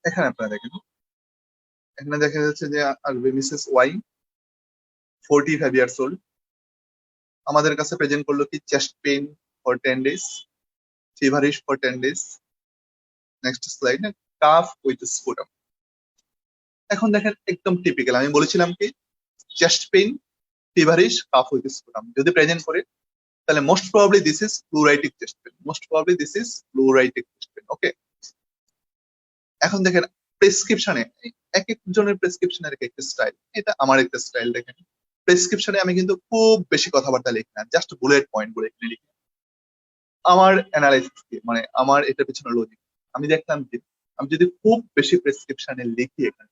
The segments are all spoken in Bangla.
এখানে আপনারা দেখেন, এখানে দেখা যাচ্ছে যে আসবে মিসেস ওয়াই, 45 ইয়ার্স ওল্ড। আমাদের কাছে প্রেজেন্ট করলো কি chest pain for 10 days, feverish for 10 days। Next slide, cough with sputum. এখন দেখেন একদম টিপিক্যাল, আমি বলেছিলাম কি chest pain, feverish, cough with sputum যদি প্রেজেন্ট করে, তাহলে most probably this is pleuritic chest pain, most probably this is pleuritic chest pain. Okay, এখন দেখেন প্রেসক্রিপশনে এক একজনের প্রেসক্রিপশনের এক একটা স্টাইল, এটা আমার একটা স্টাইল। দেখেন প্রেসক্রিপশনে আমি কিন্তু খুব বেশি কথাবার্তা লিখি না, জাস্ট বুলেট পয়েন্ট গুলো এখানে লিখি। আমার অ্যানালাইসিস কি, মানে আমার এটার পিছনে লজিক, আমি দেখলাম যে আমি যদি খুব বেশি প্রেসক্রিপশনে লিখি এখানে,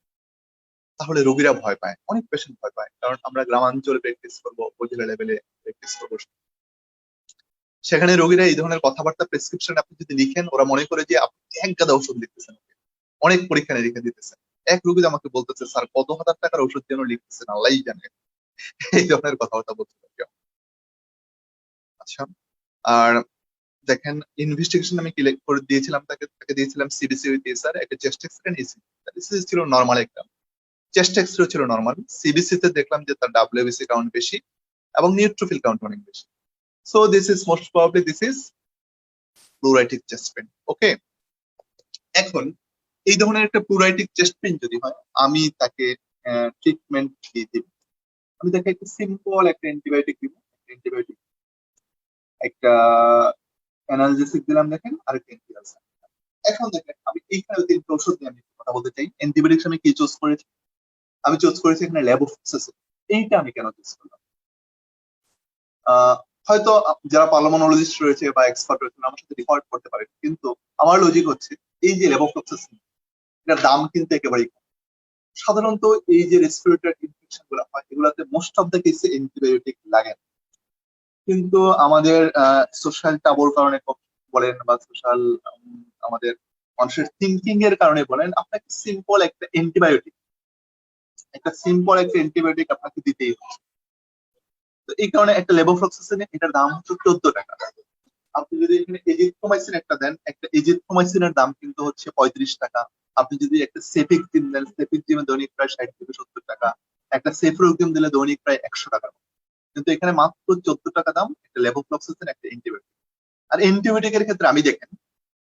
তাহলে রোগীরা ভয় পায়, অনেক পেশেন্ট ভয় পায়, কারণ আমরা গ্রামাঞ্চলে প্র্যাকটিস করবো, উপজেলা লেভেলে প্র্যাকটিস করবো, সেখানে রোগীরা এই ধরনের কথাবার্তা প্রেসক্রিপশন আপনি যদি লিখেন, ওরা মনে করে যে আপনি এক গাদা ওষুধ লিখতেছেন, অনেক পরীক্ষা নিরীক্ষা দিতেছেন। এক রোগী আমাকে বলতেছে, স্যার কত হাজার টাকার ওষুধ যেন লিখতেছেন আল্লাহই জানে, এই ধরনের কথাবার্তা বলতে পারি। আচ্ছা, আর দেখেন ইনভেস্টিগেশন আমি কি করে দিয়েছিলাম, তাকে তাকে দিয়েছিলাম সিবিসি উইথ এসআর, একটা চেস্ট এক্সরে নিয়েছি, ইসিজি ছিল নর্মাল, একটা চেস্ট এক্সরে ছিল নর্মাল। সিবিসি তে দেখলাম যে তার ডাব্লিউবিসি কাউন্ট বেশি এবং নিউট্রোফিল কাউন্ট অনেক বেশি। So this is most probably this is pleuritic chest pain. Okay, এখন এই ধরনের একটা প্লুরাইটিক চেস্ট পেইন যদি হয়, আমি তাকে ট্রিটমেন্ট দিয়ে দিব। আমি তাকে একটা সিম্পল একটা অ্যান্টিবায়োটিক দিব, অ্যান্টিবায়োটিক একটা অ্যানালজেসিক দিলাম দেখেন, আর একটা অ্যান্টিবায়োটিক। এখন দেখেন আমি এইখানে তিনটা ওষুধ নিয়ে আমি কথা বলতে চাই। অ্যান্টিবায়োটিক্স আমি কি চুজ করেছি? আমি চুজ করেছি এখানে লেভোফ্লক্সাসিন। এইটা আমি কেন চুজ করলাম? আহ, হয়তো যারা পালমোনোলজিস্ট রয়েছে বা এক্সপার্ট রয়েছে আমার সাথে ডিফার করতে পারে, কিন্তু আমার লজিক হচ্ছে এই যে লেভোফ্লক্সাসিন, এটার দাম কিন্তু একেবারেই কম। সাধারণত এই যে রেসপিরেটরি ইনফেকশন গুলো হয়, এগুলোতে মোস্ট অফ দ্য কেসে অ্যান্টিবায়োটিক লাগে না। কিন্তু আমাদের সোশ্যাল টাবুর কারণে বলেন বা সোশ্যাল আমাদের মানুষের থিঙ্কিং এর কারণে বলেন, আপনাকে সিম্পল একটা অ্যান্টিবায়োটিক, একটা সিম্পল একটা অ্যান্টিবায়োটিক আপনাকে দিতেই হবে। তো এই কারণে একটা লেভোফ্লক্সাসিন এটার দাম হচ্ছে 14 টাকা। আপনি যদি এখানে এজিথ্রোমাইসিন একটা দেন, একটা এজিথ্রোমাইসিনের দাম কিন্তু হচ্ছে 35 টাকা। আপনি যদি একটা সেফিকজিম দেন, সেফিকজিমের দৈনিক প্রায় 60 থেকে 70 টাকা। একটা সেফ্রোক্সিম দিলে দৈনিক প্রায় 100 টাকা। কিন্তু এখানে মাত্র 14 টাকা দাম একটা লেভোফ্লক্সাসিন, একটা অ্যান্টিবায়োটিক। আর অ্যান্টিবায়োটিকের ক্ষেত্রে আমি দেখেন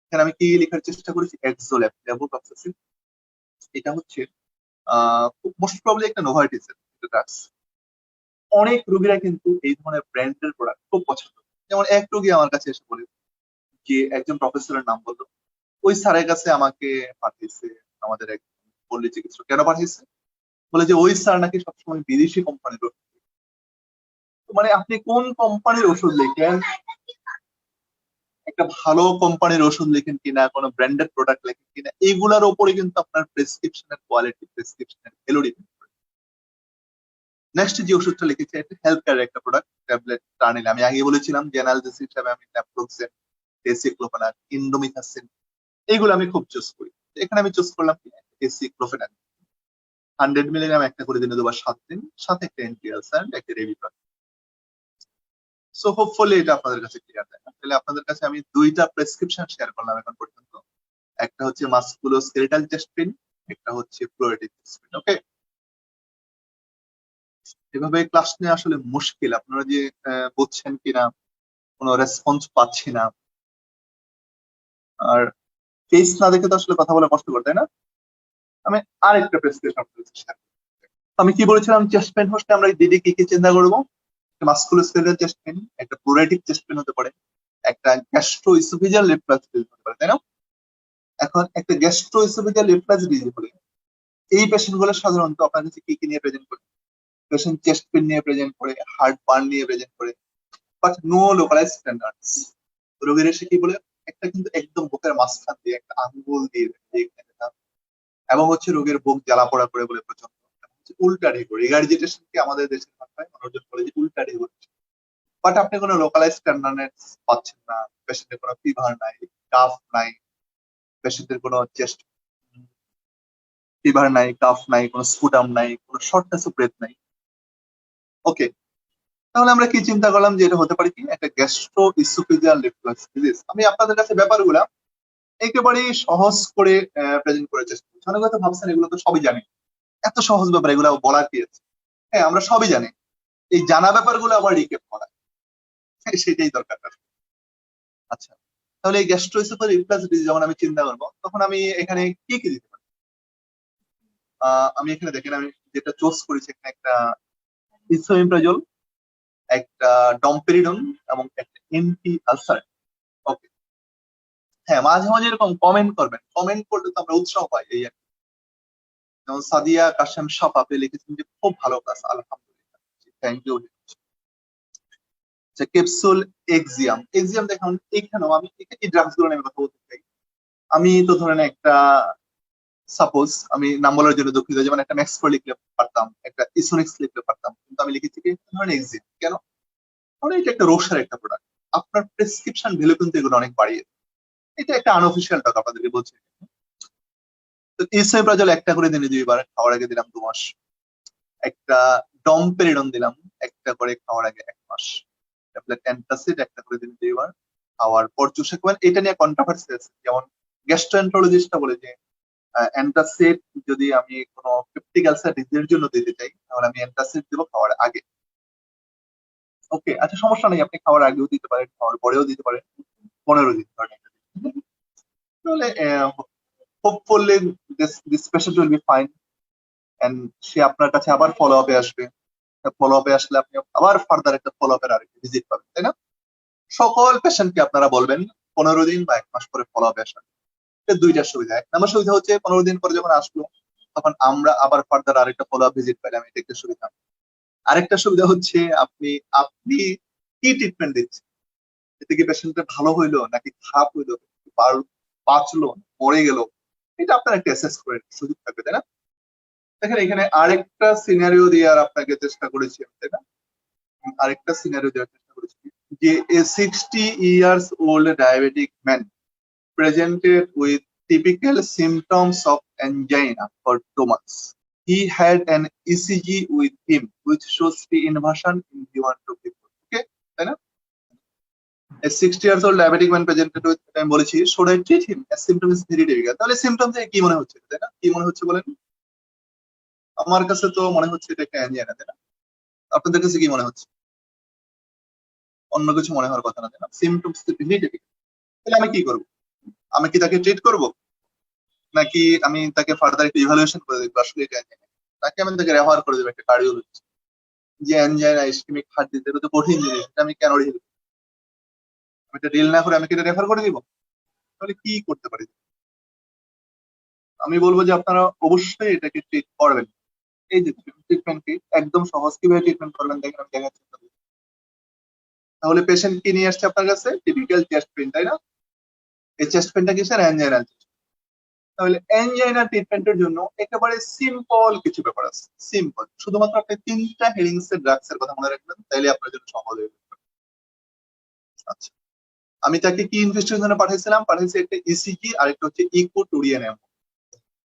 এখানে আমি কি লেখার চেষ্টা করেছি, এক্সোল্যাব লেভোফ্লক্সাসিন। এটা হচ্ছে মোস্ট প্রবলি একটা নোভার্টিসের ড্রাগস। অনেক রোগীরা কিন্তু এই ধরনের ব্র্যান্ডের প্রোডাক্ট খুব পছন্দ করে। যেমন এক রোগী আমার কাছে এসে বলে যে একজন প্রফেসরের নাম বললো, ওই স্যারের কাছে আমাকে পাঠিয়েছে আমাদের এক পল্লী চিকিৎসক। কেন পাঠিয়েছে? বলে যে ওই স্যার নাকি সবসময় বিদেশি কোম্পানির ওষুধ লেখেন। তো মানে আপনি কোন কোম্পানির ওষুধ লেখেন, একটা ভালো কোম্পানির ওষুধ লেখেন কিনা, কোনো ব্র্যান্ডেড প্রোডাক্ট লেখেন কিনা, এইগুলার উপরে কিন্তু আপনার প্রেসক্রিপশনের কোয়ালিটি, প্রেসক্রিপশনের ভ্যালু ডিপেন্ড করে। নেক্সট যে ওষুধটা লিখেছে এটা হেলথ কেয়ার একটা প্রোডাক্ট, ট্যাবলেট টার্নিল। আমি আগে বলেছিলাম যে অ্যানালজেসিস হিসাবে আমি ন্যাপ্রোক্সেন, ডেসিক্লোফেনাক, ইন্ডোমিথাসিন এইগুলো আমি খুব চুজ করি। এখানে আমি চুজ করলাম ডেসিক্লোফেনাক। 100 মিলিগ্রাম একটা করে দিনে দেবো 7 দিন, সাথে একটা অ্যান্টিআলসার, একটা রেবিপ্রান। সো হোপফুলি এটা আপনাদের কাছে ক্লিয়ার। তাই না? তাহলে আপনাদের কাছে আমি দুইটা প্রেসক্রিপশন শেয়ার করলাম এখন পর্যন্ত। একটা হচ্ছে মাস্কুলোস্কেলেটাল চেস্ট পেইন, একটা হচ্ছে প্লুরাইটিক চেস্ট পেইন। ওকে, এভাবে ক্লাস নিয়ে আসলে মুশকিল, আপনারা যে বুঝছেন কিনা, কোনো রেসপন্স পাচ্ছি না। আর ফেস না দেখে তো আসলে কথা বলে কষ্ট করে, তাই না? আমি আরেকটা প্রেসক্রিপশন আপনাদের সাথে share করবো। আমি কি বলেছিলাম, চেস্ট পেইন হচ্ছে আমরা দিদি কি কি চিন্তা করবো? মাস্কুলোস্কেলেটাল চেস্ট পেইন, একটা প্লুরাইটিক চেস্ট পেইন হতে পারে, একটা গ্যাস্ট্রো ইসোফেজিয়াল রিফ্লাক্স ডিজিজ হতে পারে, তাই না? এখন একটা গ্যাস্ট্রো ইসোফেজিয়াল রিফ্লাক্স ডিজিজ হলে এই পেশেন্ট গুলো সাধারণত আপনার কাছে কি কি নিয়ে প্রেজেন্ট করে? পেশেন্ট চেস্ট পেইন নিয়ে প্রেজেন্ট করে, হার্ট বার্ন নিয়ে প্রেজেন্ট করে, বাট নো লোকালাইজ স্ট্যান্ডার্ডস। রোগীর এসে কি বলে, একটা কিন্তু একদম বুকের মাঝখান দিয়ে একটা আঙ্গুল দিয়ে দেয় যে এখানে ব্যথা। এবং হচ্ছে রোগীর বুক জ্বালা পোড়া করে বলে প্রচন্ড। এবং হচ্ছে উল্টা ঢেকুর, রিগার্জিটেশন কি আমাদের দেশের ভাষায় মানুষজন বলে যে উল্টা ঢেকুর। বাট আপনি কোনো লোকালাইজ স্ট্যান্ডার্ডস পাচ্ছেন না। পেশেন্টের কোনো ফিভার নাই, কাফ নাই, পেশেন্টের কোনো চেস্ট ফিভার নাই, কাফ নাই, কোনো স্পুটাম নাই, কোনো শর্টনেস অফ ব্রেথ নাই। ওকে, তাহলে আমরা কি চিন্তা করলাম যে এটা হতে পারে কি একটা গ্যাস্ট্রো ইসোফেজিয়াল রিফ্লাক্স ডিজিজ। আমি আপনাদের কাছে ব্যাপারগুলা একেবারেই সহজ করে প্রেজেন্ট করার চেষ্টা করছি। অনেক কথা ভাবছেন এগুলো তো সবই জানি, এত সহজ ব্যাপার এগুলো বলার কি আছে? হ্যাঁ, আমরা সবই জানি, এই জানা ব্যাপারগুলো আবার রিকেপ করা, সেটাই দরকার। আচ্ছা, তাহলে এই গ্যাস্ট্রোএসোফেজিয়াল রিফ্লাক্স ডিজিজ যখন আমি চিন্তা করবো তখন আমি এখানে কি কি দিতে পারি? আমি এখানে দেখেন আমি যেটা চুজ করেছি এখানে একটা ইসোমেপ্রাজোল, একটা ডমপেরিডন এবং একটা এন্টি আলসার। ওকে, হ্যাঁ, মাঝে মাঝে এরকম কমেন্ট করবেন, কমেন্ট করলে তো আমরা উৎসাহ পাই এই আর কি। যেমন সাদিয়া কাশেম সাপ আপনি লিখেছেন যে খুব ভালো কাজ, আলহামদুলিল্লাহ, thank you. Capsule axiom, axiom দেখুন এখানেও আমি এই ড্রাগস গুলো নিয়ে কথা বলতে চাই। আমি তো ধরেন একটা, সাপোজ আমি নাম বলার জন্য দুঃখিত, যেমন একটা ম্যাক্সফোর লিখলে পারতাম, একটা ইসোনিক্স লিখলে পারতাম, কিন্তু আমি লিখেছি কি ধরেন এক্সিয়াম। কেন? কারণ এটা একটা রোগসার একটা প্রোডাক্ট, আপনার প্রেসক্রিপশন ভ্যালু কিন্তু এগুলো অনেক বাড়িয়ে দেয়। এটা একটা আনঅফিসিয়াল টক আপনাদেরকে বলছি। তো ইসোমেপ্রাজল একটা করে দিনে 2 বার, খাওয়ার আগে দিলাম 2 মাস। একটা ডমপেরিডন দিলাম একটা করে খাওয়ার আগে 1 মাস। ট্যাবলেট অ্যান্টাসিড একটা করে দিনে 2 বার, খাওয়ার পর চুষে খাবেন। এটা নিয়ে কন্ট্রোভার্সি আছে, যেমন গ্যাস্ট্রোএন্টারোলজিস্টরা বলে যে অ্যান্টাসিড যদি আমি কোনো পেপটিক আলসার ডিজিজের জন্য দিতে চাই তাহলে আমি অ্যান্টাসিড দেবো খাওয়ার আগে। ওকে, আচ্ছা, সমস্যা নেই, আপনি খাওয়ার আগেও দিতে পারেন, খাওয়ার পরেও দিতে পারেন, 15 দিন ধরেন। তাহলে hopefully this patient will be fine, and সে আপনার কাছে আবার ফলো আপে আসবে। ফলো আপে আসলে আপনি আবার ফার্দার একটা ফলো আপের আরেকটা ভিজিট পাবেন, তাই না? সকল পেশেন্টকে আপনারা বলবেন 15 দিন বা 1 মাস পরে ফলো আপে আসার। এটা দুইটা সুবিধা। 1 নম্বর সুবিধা হচ্ছে 15 দিন পরে যখন আসলো তখন আমরা আবার ফার্দার আরেকটা ফলো আপ ভিজিট পেলাম, এটা একটা সুবিধা। আরেকটা সুবিধা হচ্ছে আপনি আপনি কি ট্রিটমেন্ট দিচ্ছেন, এতে কি পেশেন্টের ভালো হইলো নাকি খারাপ হইলো, বাঁচলো, মরে গেল, এটা আপনার একটা অ্যাসেস করে সুযোগ থাকবে, তাই না? দেখেন এখানে আরেকটা সিনারিও দিয়ে আর আপনাকে চেষ্টা করেছি আমি, তাই না? আরেকটা সিনারিও দেওয়ার চেষ্টা করেছি যে এ 60 years old diabetic man presented with typical symptoms of angina for 2 months. He had an ECG with him which shows the inversion in V1 to V4. Okay, তাই না? A 60 years old diabetic man presented with, আমি বলেছি should I treat him as symptom is very difficult। তাহলে সিমটম থেকে কি মনে হচ্ছে, তাই না? কি মনে হচ্ছে বলেন? আমার কাছে তো মনে হচ্ছে এটা একটা অ্যাঞ্জিনা, তাই না? আপনাদের কাছে কি মনে হচ্ছে? অন্য কিছু মনে হওয়ার কথা না, তাই না? Symptoms very difficult. তাহলে আমি কি করব? আমি কি তাকে ট্রিট করব, নাকি আমি তাকে ফার্দার একটা ইভালুয়েশন করে দেখবো আসলে এটা অ্যাঞ্জিনা, নাকি আমি তাকে রেফার করে দেবো একটা কার্ডিওলজিস্ট? যে অ্যাঞ্জিনা ইসকেমিক হার্ট ডিজিজ, এটা তো কঠিন জিনিস, এটা আমি কেন রিল, আমি এটা রিল না করে আমি কি রেফার করে দিব? তাহলে কি করতে পারি? আমি বলবো যে আপনারা অবশ্যই এটাকে ট্রিট করবেন। এই যে ট্রিটমেন্ট কি একদম সহজ, কিভাবে ট্রিটমেন্ট করবেন দেখেন, আমি দেখাচ্ছি আপনাদের। তাহলে পেশেন্ট কি নিয়ে আসছে আপনার কাছে? টিপিক্যাল চেস্ট পেইন, তাই না? এই চেস্ট পেইনটা কিসের? অ্যাঞ্জাইনা। তাহলে অ্যাঞ্জাইনা ট্রিটমেন্টের জন্য একেবারে সিম্পল কিছু ব্যাপার আছে, সিম্পল। শুধুমাত্র আপনি 3টা হেডিংস এর ড্রাগস এর কথা মনে রাখবেন, তাইলে আপনার জন্য সহজ হয়ে যাবে। আচ্ছা, আমি তাকে কি ইনভেস্টিগেশনে পাঠাইছিলাম? পাঠাইছি একটা ইসিজি আর একটা হচ্ছে ইকোটোরিয়ান।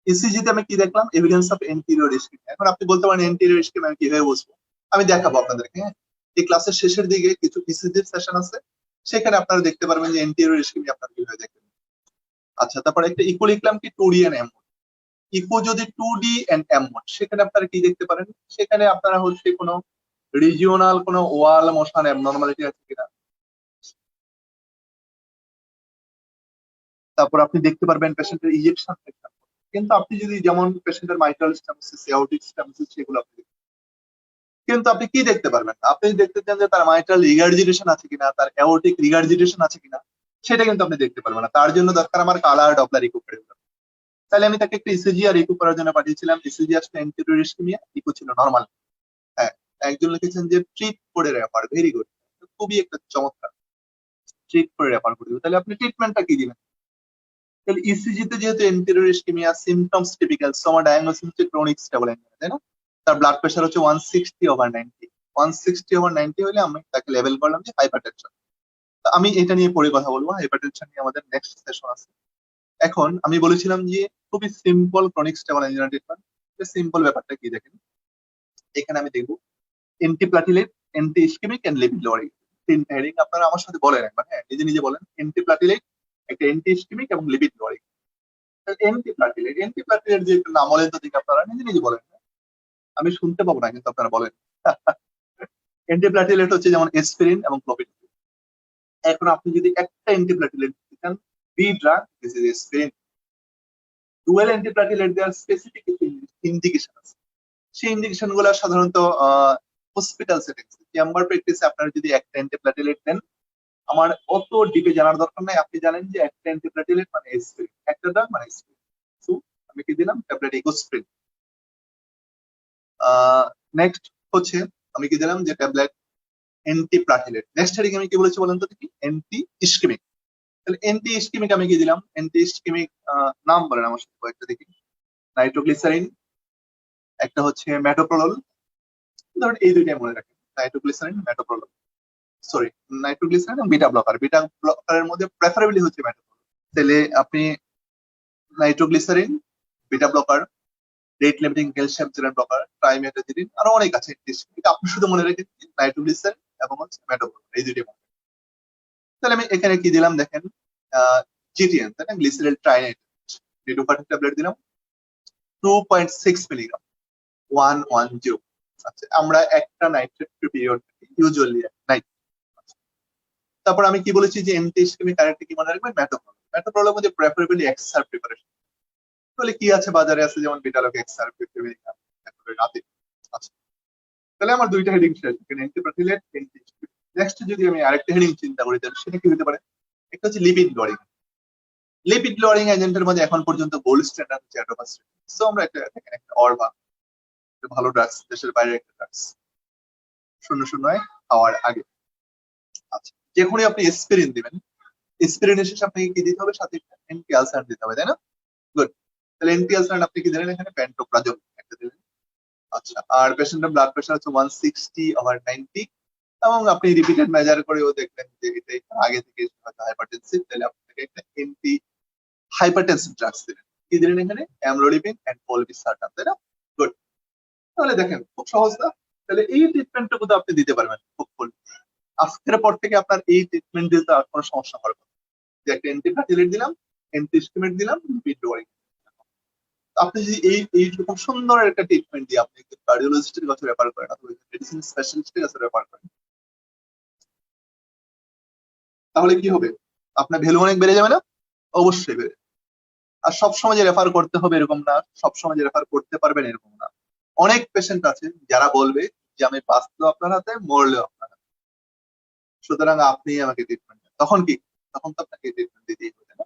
ইসিজি তে আমি কি দেখলাম? Evidence of anterior ischemia. এখন আপনি বলতে পারেন এন্টিরিয়র ইসকিমিয়া আমি কিভাবে বুঝবো? আমি দেখাবো আপনাদেরকে, হ্যাঁ। এই ক্লাসের শেষের দিকে কিছু ইসিজির সেশন আছে, সেখানে আপনারা দেখতে পারবেন যে এন্টিরিয়র ইসকিমিয়া আপনারা কিভাবে দেখবেন। আচ্ছা, তারপরে একটা ইকো লিখলাম কি 2D এন্ড এম। ইকো যদি 2D এন্ড এম, সেখানে আপনারা কি দেখতে পারেন? সেখানে আপনারা হচ্ছে কোনো রিজিওনাল কোনো ওয়াল মোশন অ্যাবনরমালিটি আছে কিনা, তারপর আপনি দেখতে পারবেন পেশেন্টের ইজেকশন ফ্র্যাকশন। কিন্তু আপনি যদি যেমন পেশেন্টের মাইট্রাল স্টেনোসিস, এওর্টিক স্টেনোসিস, সেগুলো আপনি কিন্তু আপনি কি দেখতে পারবেন? আপনি দেখতে চান যে তার মাইট্রাল রিগার্জিটেশন আছে কিনা, তার এওর্টিক রিগার্জিটেশন আছে কিনা, সেটা কিন্তু আপনি দেখতে পারবেন না। তার জন্য দরকার আমার কালার ডপলার ইকোগ্রাফি। তাহলে আমি তাকে একটা ইসিজি আর ইকো করার জন্য পাঠিয়েছিলাম। ইসিজি আসলে এন্টিরিয়র ইসকিমিয়া, ইকো ছিল নরমাল। হ্যাঁ, একজন লিখেছেন যে ট্রিট করে রেফার, ভেরি গুড, খুবই একটা চমৎকার। ট্রিট করে রেফার করে দিবে, তাহলে আপনি ট্রিটমেন্টটা কি দিবেন? তাহলে ইসিজি তে যেহেতু এন্টিরিয়র ইসকিমিয়া, সিমটমস টিপিক্যাল, সো আমার ডায়াগনোসিস হচ্ছে ক্রনিক স্টেবল অ্যাঞ্জিনা, তাই না? তার ব্লাড প্রেশার হচ্ছে 160/90। 160/90 হলে আমি তাকে লেভেল করলাম যে হাইপারটেনশন। আমি এটা নিয়ে পরে কথা বলবো, হাইপারটেনশন নিয়ে আমাদের নেক্সট সেশন আছে। এখন আমি বলেছিলাম যে খুবই simple chronic stable angina treatment. Simple ব্যাপারটা কি দেখেন, এখানে আমি দেখবো antiplatelet, anti ischemic and lipid lowering. 3টা হেডিং আপনারা আমার সাথে বলেন একবার, হ্যাঁ, নিজে নিজে বলেন। এন্টিপ্লাটিলেট একটা এন্টি ইস্কেমিক এবং লিপিড লোয়ারিং। এন্টিপ্লাটিলেট যে নাম বলেন তো দেখি আপনারা নিজে নিজে বলেন, আমি শুনতে পাবো না কিন্তু আপনারা বলেন। এন্টিপ্লাটিলেট হচ্ছে যেমন এসপিরিন এবং ক্লোপিডোগ্রাফ। এখন আপনি যদি একটা এন্টিপ্লাটিলেট দিতে চান, B drug this is aspirin. Dual antiplatelet দেওয়ার স্পেসিফিক ইন্ডিকেশন আছে। সেই ইন্ডিকেশন গুলো সাধারণত হসপিটাল সেটিংস, চেম্বার প্র্যাকটিসে আপনারা যদি একটা এন্টিপ্লাটিলেট দেন, আমার অত ডিপে জানার দরকার নাই, আপনি জানেন যে একটা অ্যান্টিপ্লাটিলেট মানে এসপিরিন, একটা ড্রাগ মানে এসপিরিন। সো আমি কি দিলাম, ট্যাবলেট ইকোস্প্রিন। নেক্সট হচ্ছে আমি কি দিলাম, যে ট্যাবলেট অ্যান্টিপ্লাটিলেট। নেক্সট হেডিং আমি কি বলেছি বলেন তো দেখি, অ্যান্টি ইস্কেমিক। তাহলে অ্যান্টি ইস্কেমিক আমি কি দিলাম, অ্যান্টি ইস্কেমিক নাম বলেন আমার সাথে কয়েকটা দেখি। নাইট্রোগ্লিসারিন, একটা হচ্ছে মেটোপ্রোলল। ধরুন এই দুইটাই মনে রাখেন, নাইট্রোগ্লিসারিন, মেটোপ্রোলল। সরি, নাইট্রোগ্লিসারিন এবং বিটা ব্লকার। বিটা ব্লকারের মধ্যে প্রেফারেবলি হচ্ছে মেটোপ্রোলল। তাহলে আপনি nitroglycerine, beta blocker, rate limiting calcium blocker, ট্রাইমেটাজিডিন, আরো অনেক আছে। আপনি শুধু মনে রেখে নাইট্রোগ্লিসারিন এবং হচ্ছে মেটোপ্রোলল, এই দুইটাই মনে রাখেন। তাহলে আমি এখানে কি দিলাম দেখেন, জিটিএন, তাই না, গ্লিসারিল ট্রাইনেট, লিডোপার্টিন ট্যাবলেট দিলাম 2.6 মিলিগ্রাম, 110। আচ্ছা, আমরা একটা নাইট্রেট পিরিয়ড ইউজুয়ালি নাইট। তারপর আমি কি বলেছি যে এন্টি ইস্কেমিক আরেকটা কি মনে রাখবেন, মেটোপ্রোলল। মেটোপ্রোললের মধ্যে প্রেফারেবলি এক্সআর প্রিপারেশন। তাহলে কি আছে বাজারে, আছে যেমন বিটালক এক্সআর, 50 মিলিগ্রাম, তারপরে রাতে। আচ্ছা, তাহলে আমার দুইটা হেডিং শেষ, অ্যান্টিপ্লাটিলেট, এন্টি ইস্কেমিক। নেক্সট যদি আমি আরেকটা হেডিং চিন্তা করি, তাহলে সেটা কি হতে পারে, একটা হচ্ছে লিপিড লোয়ারিং। লিপিড লোয়ারিং এজেন্টের মধ্যে এখন পর্যন্ত গোল্ড স্ট্যান্ডার্ড হচ্ছে অ্যাডোভাস্ট্রিন। সো আমরা একটা অরবা, ভালো ড্রাগস, দেশের বাইরে একটা ড্রাগস, 0-0 খাওয়ার আগে। আচ্ছা, যখনই আপনি এসপিরিন দিবেন, এসপিরিনের শেষে আপনাকে কি দিতে হবে, সাথে অ্যান্টি আলসার দিতে হবে, তাই না? গুড। তাহলে অ্যান্টি আলসার আপনি কি দিলেন এখানে, প্যান্টোপ্রাজল একটা দিলেন। আচ্ছা, আর পেশেন্টের ব্লাড প্রেশার হচ্ছে 160/90, এবং আপনি রিপিটেড মেজার করেও দেখলেন যে এটা আগে থেকে হাইপারটেনসিভ, তাহলে আপনাকে একটা এন্টি হাইপারটেনসিভ ড্রাগস দিলেন। কি দিলেন এখানে, অ্যামলোডিপিন এন্ড পলভিসার্টান, তাই না? গুড। তাহলে দেখেন খুব সহজ না? তাহলে এই ট্রিটমেন্টটুকু তো আপনি দিতে পারবেন খুব ফুল। আজকের পর থেকে আপনার এই ট্রিটমেন্ট দিতে আর কোনো সমস্যা হবে না। যে একটা অ্যান্টিপ্লাটিলেট দিলাম, অ্যান্টি হিস্টামিন দিলাম, লিপিড লোয়ারিং। আপনি যদি এইরকম সুন্দর একটা ট্রিটমেন্ট দিয়ে আপনি কার্ডিওলজিস্টের কাছে রেফার করেন অথবা মেডিসিন স্পেশালিস্টের কাছে রেফার করেন, তাহলে কি হবে, আপনার ভ্যালু অনেক বেড়ে যাবে না? অবশ্যই বেড়ে। আর সবসময় যে রেফার করতে হবে এরকম না, সবসময় যে রেফার করতে পারবেন এরকম না। অনেক পেশেন্ট আছে যারা বলবে যে আমি বাঁচলেও আপনার হাতে, মরলেও আপনার হাতে, সুতরাং আপনি আমাকে ট্রিটমেন্ট দেন। তখন কি, তখন তো আপনাকে ট্রিটমেন্ট দিতেই হবে না?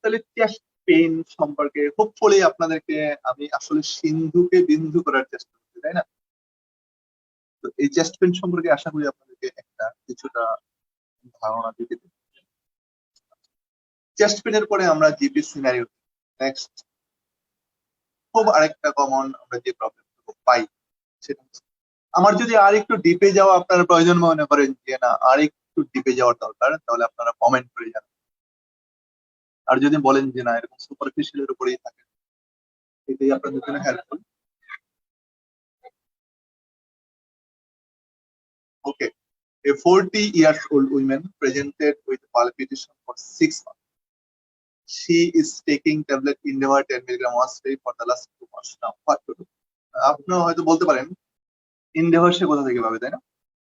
তাহলে চেস্ট পেইন সম্পর্কে হোপফুলি আপনাদেরকে আমি আসলে সিন্ধুকে বিন্দু করার চেষ্টা করছি, তাই না? তো এই চেস্ট পেইন সম্পর্কে আশা করি আপনাদেরকে একটা কিছুটা ধারণা দিতে পেরেছি। চেস্ট পেইনের পরে আমরা জিপি সিনারিও। নেক্সট, খুব আরেকটা কমন আমরা যে প্রবলেম পাই, সেটা হচ্ছে আমার যদি আর একটু ডিপে যাওয়া আপনার প্রয়োজন মনে করেন যে না আর একটু ডিপে যাওয়ার দরকার, তাহলে আপনারা কমেন্ট করে জানান। আর যদি বলেন যে না এরকম সুপারফিশিয়াল এর উপরেই থাকে, এটাই আপনাদের জন্য helpful. Okay, a 40 years old woman presented with palpitation for 6 months. She is taking tablet Indeva 10 milligram once daily for the last 2 months now. What to do? আপনারা হয়তো বলতে পারেন ইন্ডেভার সে কোথা থেকে পাবে, তাই না?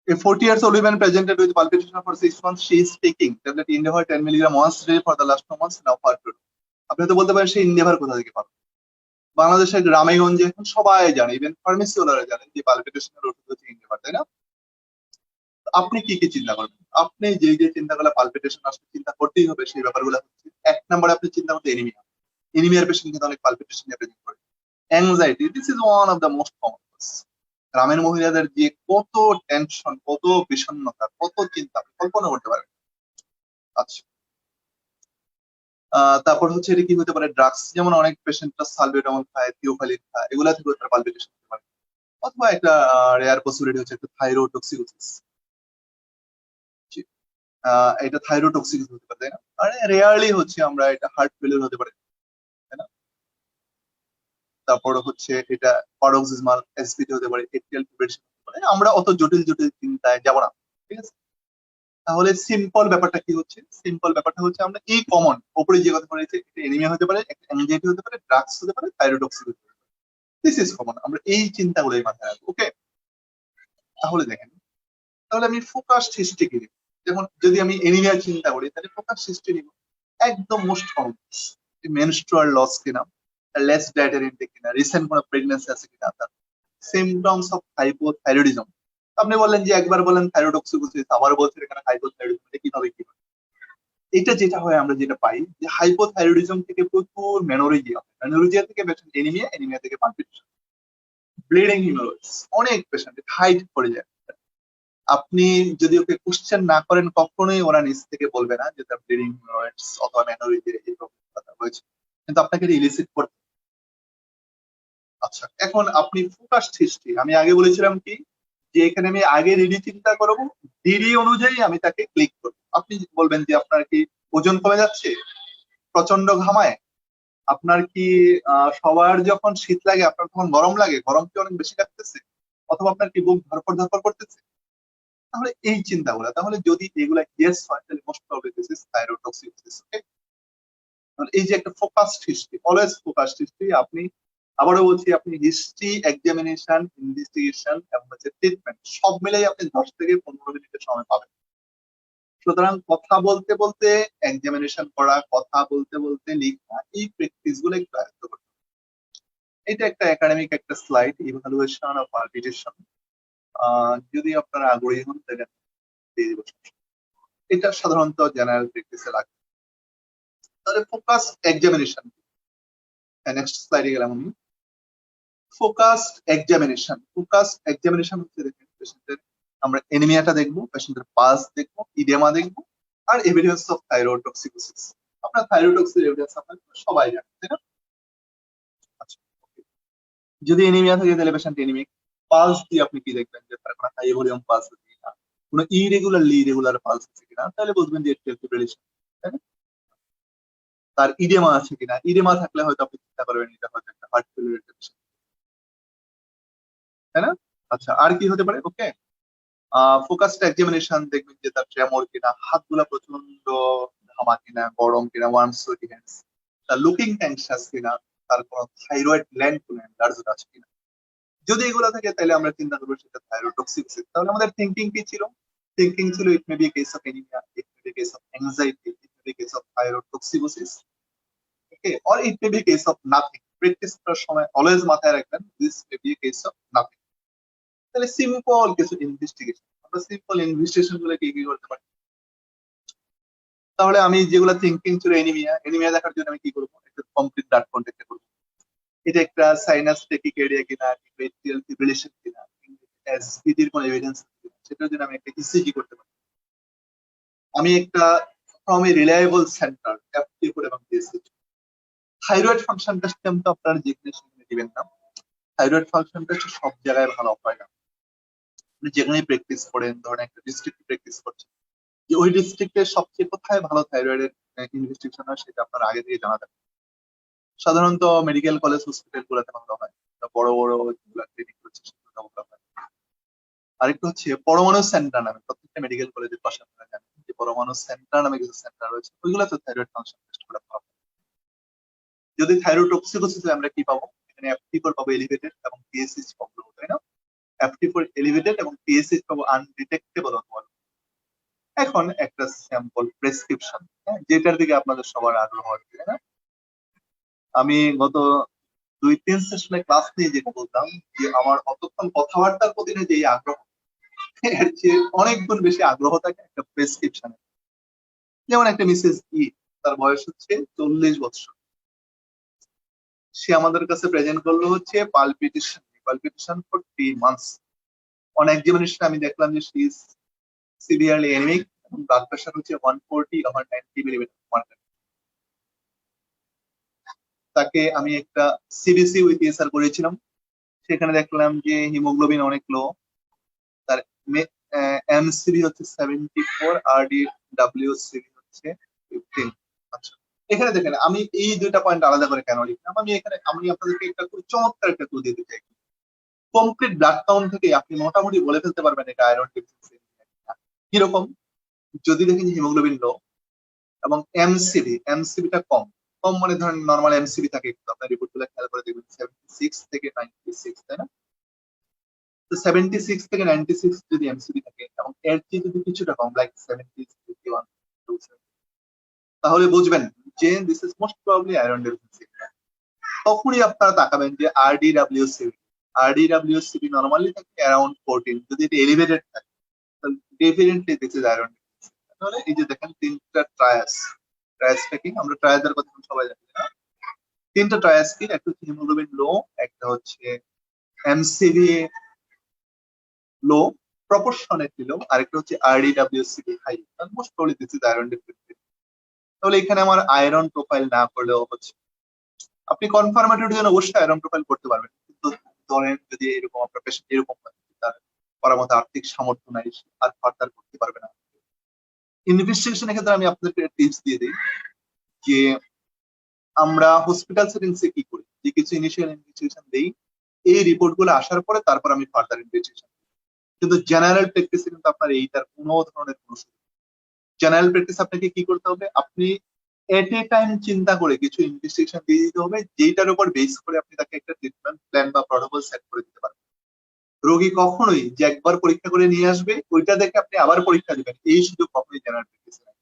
A 40 years old woman presented with palpitation for 6 months. She is taking tablet Indeva 10 milligram once daily for the last 2 months now. What to do? আপনি তো বলতে পারেন সে ইন্ডেভার কোথা থেকে পাবে। বাংলাদেশের গ্রামে গঞ্জে এখন সবাই জানে, ইভেন ফার্মেসি ওনারা জানেন যে পালপিটেশনের ওষুধ হচ্ছে ইন্ডেভার, তাই না? আপনি কি কি চিন্তা করবেন, আপনি যে যে চিন্তাগুলো পালপিটেশন আসলে চিন্তা করতেই হবে সেই ব্যাপারগুলো হচ্ছে, 1 নম্বরে আপনি চিন্তা করতে এনিমিয়া। এনিমিয়ার পেশেন্ট কিন্তু অনেক পালপিটেশন নিয়ে প্রেজেন্ট করে। Anxiety, this is one of the most common cause. গ্রামের মহিলাদের যে কত টেনশন, কত বিষণ্ণতা, কত চিন্তা আপনি কল্পনা করতে পারেন। আচ্ছা, তারপর হচ্ছে এটা কি হতে পারে, ড্রাগস, যেমন অনেক পেশেন্টরা সালবেটামল খায়, থিওফাইলিন খায়, এগুলা থেকে তার পালপিটেশন হতে পারে। অথবা একটা রেয়ার পসিবিলিটি হচ্ছে একটা থাইরোটক্সিকোসিস। এটা থাইরোটক্সিক হতে পারে, তাই না? আর রেয়ারলি হচ্ছে আমরা এটা হার্ট ফেলিওর হতে পারে, তাই না? তারপর হচ্ছে এটা পারক্সিসমাল এসপিটি হতে পারে, এট্রিয়াল ফিব্রিলেশন হতে পারে। আমরা অত জটিল জটিল চিন্তায় যাব না, ঠিক আছে? তাহলে সিম্পল ব্যাপারটা কি হচ্ছে, সিম্পল ব্যাপারটা হচ্ছে আমরা এই কমন উপরে যে কথা বলেছি, একটা এনিমিয়া হতে পারে, একটা অ্যাংজাইটি হতে পারে, ড্রাগস হতে পারে, থাইরয়েডক্সি হতে পারে। দিস ইজ কমন, আমরা এই চিন্তাগুলোই মাথায় রাখবো। ওকে, তাহলে দেখেন, তাহলে আমি ফোকাস হিস্ট্রি কি নিব? যেমন যদি আমি এনিমিয়ার চিন্তা করি তাহলে ফোকাস হিস্ট্রি নিব। একদম মোস্ট কমন মেনস্ট্রুয়াল লস কিনা, লেস ডায়েটারি ইনটেক কিনা, রিসেন্ট কোনো প্রেগন্যান্সি আছে কিনা, তার সিমটমস অফ হাইপোথাইরয়েডিজম। আপনি বললেন যে একবার বলেন থাইরয়েডক্সিকোসিস, আবার বলছেন এখানে হাইপোথাইরয়েডিজম, এটা কিভাবে কি হয়? এটা যেটা হয় আমরা যেটা পাই যে হাইপোথাইরয়েডিজম থেকে প্রচুর মেনোরেজিয়া, মেনোরেজিয়া থেকে পেশেন্ট এনিমিয়া, এনিমিয়া থেকে পালপিটেশন, ব্লিডিং হিমোরয়েডস, অনেক পেশেন্ট হাইট পড়ে যায়। আপনি যদি ওকে কোশ্চেন না করেন কখনোই ওরা নিজ থেকে বলবে না যে তার ব্লিডিং হিমোরয়েডস অথবা মেনোরেজিয়া এই প্রবলেম কথা হয়েছে, কিন্তু আপনাকে ইলিসিট করতে। আচ্ছা, এখন আপনি ফোকাসড হিস্ট্রি, আমি আগে বলেছিলাম কি যে এখানে আমি আগে রিডি চিন্তা করবো, ডিডি অনুযায়ী আমি তাকে ক্লিক করবো। আপনি বলবেন যে আপনার কি ওজন কমে যাচ্ছে, প্রচন্ড ঘামায়, আপনার কি সবার যখন শীত লাগে আপনার তখন গরম লাগে, গরম কি অনেক বেশি লাগতেছে, অথবা আপনার কি বুক ধরপড় ধরপড় করতেছে, তাহলে এই চিন্তাগুলো, তাহলে যদি এগুলা ইয়েস হয় তাহলে মোস্ট প্রবাবলি দিস ইজ থাইরয়েডক্সিকোসিস। ওকে, তাহলে এই যে একটা focused history, always focused history. আপনি আবারও বলছি, আপনি হিস্ট্রি, এক্সামিনেশন, ইনভেস্টিগেশন এবং হচ্ছে ট্রিটমেন্ট সব মিলাই আপনি 10 থেকে 15 মিনিটের সময় পাবেন। সুতরাং কথা বলতে বলতে এক্সামিনেশন করা, কথা বলতে বলতে লেখা, এই প্র্যাকটিস গুলো একটু আয়ত্ত করতে হবে। এটা একটা একাডেমিক একটা স্লাইড, ইভালুয়েশন অফ পালপিটেশন। যদি আপনারা আগ্রহী হন তাহলে দিয়ে দিব। এটা সাধারণত জেনারেল প্র্যাকটিসে লাগে। তাহলে ফোকাস এক্সামিনেশন, নেক্সট স্লাইডে গেলাম আমি। ফোকাসড এক্সামিনেশন, ফোকাসড এক্সামিনেশন হচ্ছে দেখেন পেশেন্টের, আমরা এনিমিয়াটা দেখবো, পেশেন্টের পালস দেখবো, ইডেমা দেখবো, আর এভিডেন্স অফ থাইরয়েডক্সিকোসিস। আপনার থাইরয়েডক্সির এভিডেন্স আপনার সবাই জানেন, তাই না? আচ্ছা, okay. যদি এনিমিয়া থাকে তাহলে পেশেন্ট এনিমিক। পালস দিয়ে আপনি কি দেখবেন যে তার কোনো হাই ভলিউম পালস আছে কিনা, কোনো ইরেগুলার পালস আছে কিনা, তাহলে বুঝবেন যে একটু একটু রিলেশন, তাই না? তার ইডেমা আছে কিনা, ইডেমা থাকলে হয়তো আপনি চিন্তা করবেন এটা হয়তো একটা হার্ট ফেলিউরের পেশেন্ট, তাই না? আচ্ছা, আর কি হতে পারে? ওকে, ফোকাসড এক্সামিনেশন দেখবেন যে তার ট্রেমর কিনা, হাতগুলা প্রচন্ড ঘামা কিনা, গরম কিনা, ওয়ার্ম সোয়েটি হ্যান্ডস, তার লুকিং অ্যাংশাস কিনা, তার কোনো থাইরয়েড গ্ল্যান্ড কোনো এনলার্জড আছে কিনা। যদি এগুলো থাকে তাহলে আমরা চিন্তা করবো সেটা থাইরয়েডক্সিকোসিস। তাহলে আমাদের থিঙ্কিং কি ছিল? থিঙ্কিং ছিল it may be a case of anaemia, it may be case of anxiety, it may be case of thyrotoxicosis, okay, or it may be case of nothing. Practice করার সময় অলওয়েজ মাথায় রাখবেন this may be a case of nothing. তাহলে সিম্পল কিছু ইনভেস্টিগেশন, আমরা সিম্পল ইনভেস্টিগেশন গুলো কি কি করতে পারি? তাহলে আমি যেগুলো থিঙ্কিং ছিল এনিমিয়া, এনিমিয়া দেখার জন্য আমি কি করবো? একটা কমপ্লিট ব্লাড কাউন্ট একটা করবো। এটা একটা সাইনাস টেকিকার্ডিয়া কিনা, এট্রিয়াল ফিব্রিলেশন কিনা, এসপিডির কোনো এভিডেন্স কিনা, সেটার জন্য আমি একটা ইসিজি করতে পারি। আমি একটা from a reliable centre FT করে এবং দিয়েছি। থাইরয়েড ফাংশন টেস্ট তো আপনারা যেখানে সেখানে দিবেন না। থাইরয়েড ফাংশন টেস্ট সব জায়গায় ভালো হয় না। আপনি যেখানে প্র্যাকটিস করেন, ধরেন একটা ডিস্ট্রিক্ট প্র্যাকটিস করছেন, যে ওই ডিস্ট্রিক্টের সবচেয়ে কোথায় ভালো থাইরয়েডের ইনভেস্টিগেশন হয় সেটা আপনার আগে থেকে জানা থাকবে। সাধারণত মেডিকেল কলেজ হসপিটাল গুলোতে ভালো হয়, বড় বড় ক্লিনিক রয়েছে সেগুলোতে ভালো হয়। আরেকটা হচ্ছে পরমাণু সেন্টার নামে, প্রত্যেকটা মেডিকেল কলেজের পাশে আপনারা জানেন যে পরমাণু সেন্টার নামে কিছু সেন্টার রয়েছে, ওইগুলোতে থাইরয়েড ফাংশন টেস্ট করে ভালো হয়। যদি থাইরয়েডক্সিকোসিস আমরা কি পাবো? এখানে FT4 পাবো এলিভেটেড এবং PSH পাবো, তাই না? FT4 এলিভেটেড এবং PSH পাবো আনডিটেক্টেবল অথবা। এখন একটা স্যাম্পল প্রেসক্রিপশন, যেটার দিকে আপনাদের সবার আগ্রহ আছে, তাই না? আমি গত 2-3 সেশনে ক্লাস নিয়ে যেটা বলতাম যে আমার অতক্ষণ কথাবার্তার প্রতি যে এই আগ্রহ, এর চেয়ে অনেক গুণ বেশি আগ্রহ থাকে একটা প্রেসক্রিপশনে। যেমন একটা মিসেস ই, তার বয়স হচ্ছে 40 বছর। সে আমাদের কাছে প্রেজেন্ট করলো হচ্ছে palpitation, palpitation for 3 months. On examination আমি দেখলাম যে শি ইজ সিভিয়ারলি অ্যানিমিক এবং ব্লাড প্রেশার হচ্ছে 140/90 মিলিমিটার। তাকে আমি একটা সিবিসি উইথ এসআর করেছিলাম, সেখানে দেখলাম যে হিমোগ্লোবিন অনেক লো, তার এমসিবি হচ্ছে 74, RD WCB হচ্ছে 15। আচ্ছা, এখানে দেখেন আমি এই দুইটা পয়েন্ট আলাদা করে কেন লিখলাম, আমি আপনাদেরকে একটা খুব চমৎকার একটা ক্লু দিতে চাই। কমপ্লিট ব্লাড কাউন্ট থেকে আপনি মোটামুটি বলে ফেলতে পারবেন এটা আয়রন ডেফিসিয়েন্সি কিরকম। যদি দেখেন যে হিমোগ্লোবিন লো এবং এমসিবিটা কম, কম মানে ধরেন নর্মাল এমসিবি থাকে, একটু আপনার রিপোর্ট গুলো খেয়াল করে দেখবেন 76 থেকে 96, তাই না? তো 76 থেকে 96 যদি এমসিবি থাকে এবং এর চেয়ে যদি কিছুটা কম লাইক 70, 51, তাহলে বুঝবেন যে this is most probably iron deficiency. তখনই আপনারা তাকাবেন যে আরডিডব্লিউসিবি নরমালি থাকে অ্যারাউন্ড 14, যদি এটা এলিভেটেড থাকে তাহলে definitely this is iron deficiency. তাহলে এই যে দেখেন তিনটা ট্রায়াসটা কি, আমরা ট্রায়াসের কথা সবাই জানি না, তিনটা ট্রায়াস কি, একটা হচ্ছে হিমোগ্লোবিন লো, একটা হচ্ছে এমসিবি লো প্রপোর্শনেটলি লো, আরেকটা হচ্ছে RDW CV high. Most probably this is iron deficiency. তাহলে এখানে আমার আয়রন প্রোফাইল না করলেও হচ্ছে, আপনি কনফার্মেটরির জন্য অবশ্যই আয়রন প্রোফাইল করতে পারবেন, কিন্তু ধরেন যদি এরকম আপনার পেশেন্ট এরকম হয়, তার করার মতো আর্থিক সামর্থ্য নাই, সে আর ফার্দার করতে পারবে না। ইনভেস্টিগেশনের ক্ষেত্রে আমি আপনাদেরকে টিপস দিয়ে দিই যে আমরা হসপিটাল সেটিংসে কি করি, যে কিছু ইনিশিয়াল ইনভেস্টিগেশন দেই, এই রিপোর্ট গুলো আসার পরে তারপর আমি ফার্দার ইনভেস্টিগেশন। কিন্তু জেনারেল প্র্যাকটিসে কিন্তু আপনার এইটার কোনো ধরনের কোনো সুযোগ নেই। জেনারেল প্র্যাকটিস আপনাকে কি করতে হবে, আপনি এট এ টাইম চিন্তা করে কিছু ইনভেস্টিগেশন দিয়ে দিতে হবে, যেটার উপর বেস করে আপনি তাকে একটা ট্রিটমেন্ট প্ল্যান বা প্রটোকল সেট করে দিতে পারবেন। রোগী কখনোই যে একবার পরীক্ষা করে নিয়ে আসবে ওইটা দেখে আপনি আবার পরীক্ষা দিবেন, এই সুযোগ কখনোই জেনারেল প্র্যাকটিসে নাই।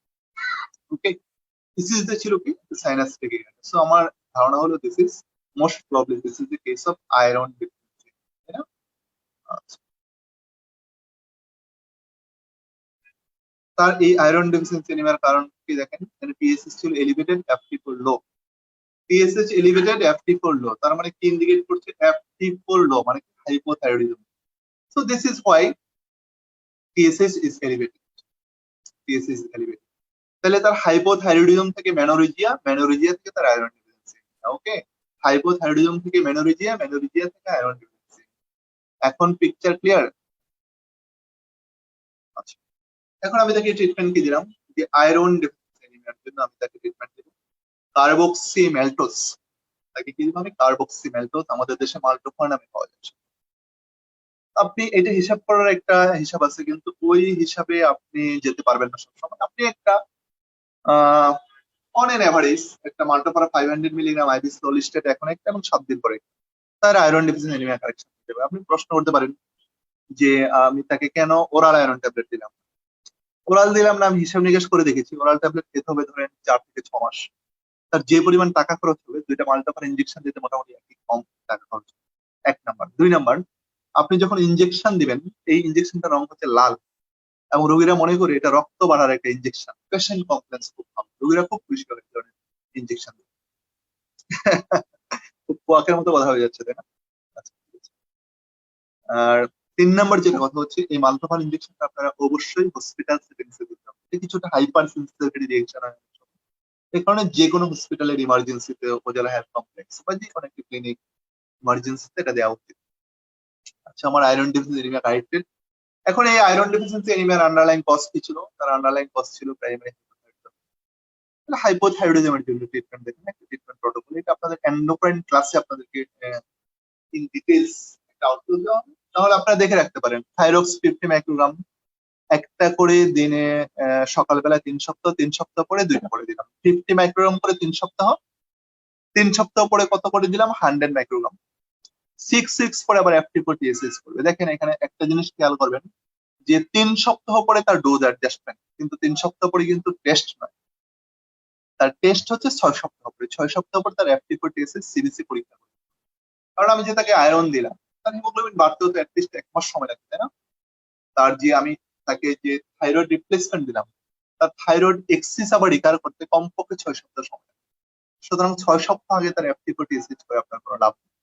ওকে, ডিসিজটা ছিল কি সাইনাস থেকে গেছে, সো আমার ধারণা হলো this is most probably this is the case of iron deficiency, তাই না? আচ্ছা। তার এই আয়রন ডেফিসিয়েন্সি নেওয়ার কারণ কি দেখেন, পিএসএস ছিল এলিভেটেড, এফটি4 লো। পিএসএইচ এলিভেটেড, এফটি4 লো, তার মানে কি ইন্ডিকেট করছে, এফটি4 লো মানে hypothyroidism. So this is why PSH is elevated, PSH is elevated. তাহলে তার হাইপোথাইরয়েডিজম থেকে মেনোরেজিয়া, মেনোরেজিয়া থেকে তার আয়রন ডেফিসিয়েন্সি। ওকে, হাইপোথাইরয়েডিজম থেকে মেনোরেজিয়া, মেনোরেজিয়া থেকে আয়রন ডেফিসিয়েন্সি। এখন পিকচার ক্লিয়ার? আচ্ছা, এখন আমি তাকে ট্রিটমেন্ট কি দিলাম, যে আয়রন ডেফিসিয়েন্সি জন্য আমি তাকে ট্রিটমেন্ট দিব কার্বক্সিমেলটোস। তাকে কি দিব আমি, কার্বক্সিমেলটোস, আমাদের দেশে মাল্টোফার নামে পাওয়া যাচ্ছে। আপনি এটা হিসাব করার একটা হিসাব আছে, কিন্তু ওই হিসাবে আপনি যেতে পারবেন না সবসময়। আপনি একটা আহ অন এন এভারেজ একটা মাল্টোফার 500 মিলিগ্রাম আইভি স্লোলি স্টেট এখন একটা এবং 7 দিন পরে তার আয়রন ডেফিসিয়েন্সি অ্যানিমিয়া কারেকশন হয়ে যাবে। আপনি প্রশ্ন করতে পারেন যে আমি তাকে কেন ওরাল আয়রন ট্যাবলেট দিলাম। ওরাল দিলাম না, আমি হিসাব নিকাশ করে দেখেছি ওরাল ট্যাবলেট খেতে হবে ধরেন 4 থেকে 6 মাস। তার যে পরিমাণ টাকা খরচ হবে দুইটা মাল্টোফার ইনজেকশন দিতে মোটামুটি একই কম টাকা খরচ হবে। 1 নাম্বার। 2 নাম্বার, আপনি যখন ইনজেকশন দিবেন এই ইনজেকশনটার রং হচ্ছে লাল, এবং রোগীরা মনে করে এটা রক্ত বাড়ার একটা ইনজেকশন। পেশেন্ট কমপ্লেন্স খুব কম, রোগীরা খুব খুশি হবে এই ধরনের ইনজেকশন। খুব কোয়াকের মতো কথা হয়ে যাচ্ছে, তাই না? আচ্ছা, ঠিক আছে। আর 3 নাম্বার যেটা কথা হচ্ছে, এই মাল্টোফার ইনজেকশনটা আপনারা অবশ্যই হসপিটাল সেটিংসে দিতে হবে। এটা কিছুটা হাইপার সেন্সিটিভিটি রিঅ্যাকশন হয়, এই কারণে যে কোনো হসপিটালের ইমার্জেন্সিতে, উপজেলা হেলথ কমপ্লেক্স বা যে কোনো একটি ক্লিনিক ইমার্জেন্সিতে এটা দেওয়া উচিত। আচ্ছা, আমার আয়রন ডেফিসিয়েন্সি এনিমিয়া কারেক্টেড। এখন এই আয়রন ডেফিসিয়েন্সি এনিমিয়ার আন্ডারলাইন কজ কি ছিল, তার আন্ডারলাইন কজ ছিল প্রাইমারি হাইপোথাইরয়েডিজমের জন্য ট্রিটমেন্ট দেখেন, একটা ট্রিটমেন্ট প্রটোকল, এটা আপনাদের এন্ডোক্রাইন ক্লাসে আপনাদেরকে ইন ডিটেইলস একটা আউটলুক দেওয়া হবে। তাহলে আপনারা দেখে রাখতে পারেন থাইরক্স 50 মাইক্রোগ্রাম একটা করে দিনে, সকালবেলা 3 সপ্তাহ, 3 সপ্তাহ পরে 2টা করে দিলাম, 50 মাইক্রোগ্রাম করে 3 সপ্তাহ, 3 সপ্তাহ পরে কত করে দিলাম, 100 মাইক্রোগ্রাম। 6 উইকস পরে আবার এফটি4 টিএসএস করবে। দেখেন এখানে একটা জিনিস খেয়াল করবেন যে 3 সপ্তাহ পরে তার ডোজ অ্যাডজাস্টমেন্ট, কিন্তু 3 সপ্তাহ পরে কিন্তু টেস্ট নয়, তার টেস্ট হচ্ছে 6 সপ্তাহ পরে। 6 সপ্তাহ পরে তার এফটি4 টিএসএস সিবিসি পরীক্ষা করবে। কারণ আমি যে তাকে আয়রন দিলাম, তার হিমোগ্লোবিন বাড়তেও তো অ্যাটলিস্ট 1 মাস সময় লাগবে, তাই না? তার যে আমি তাকে যে থাইরয়েড রিপ্লেসমেন্ট দিলাম, তার থাইরয়েড এক্সিস আবার রিকভার করতে কমপক্ষে 6 সপ্তাহ সময় লাগে। সুতরাং 6 সপ্তাহ আগে তার এফটি4 টিএসএস করে আপনার কোনো লাভ নেই।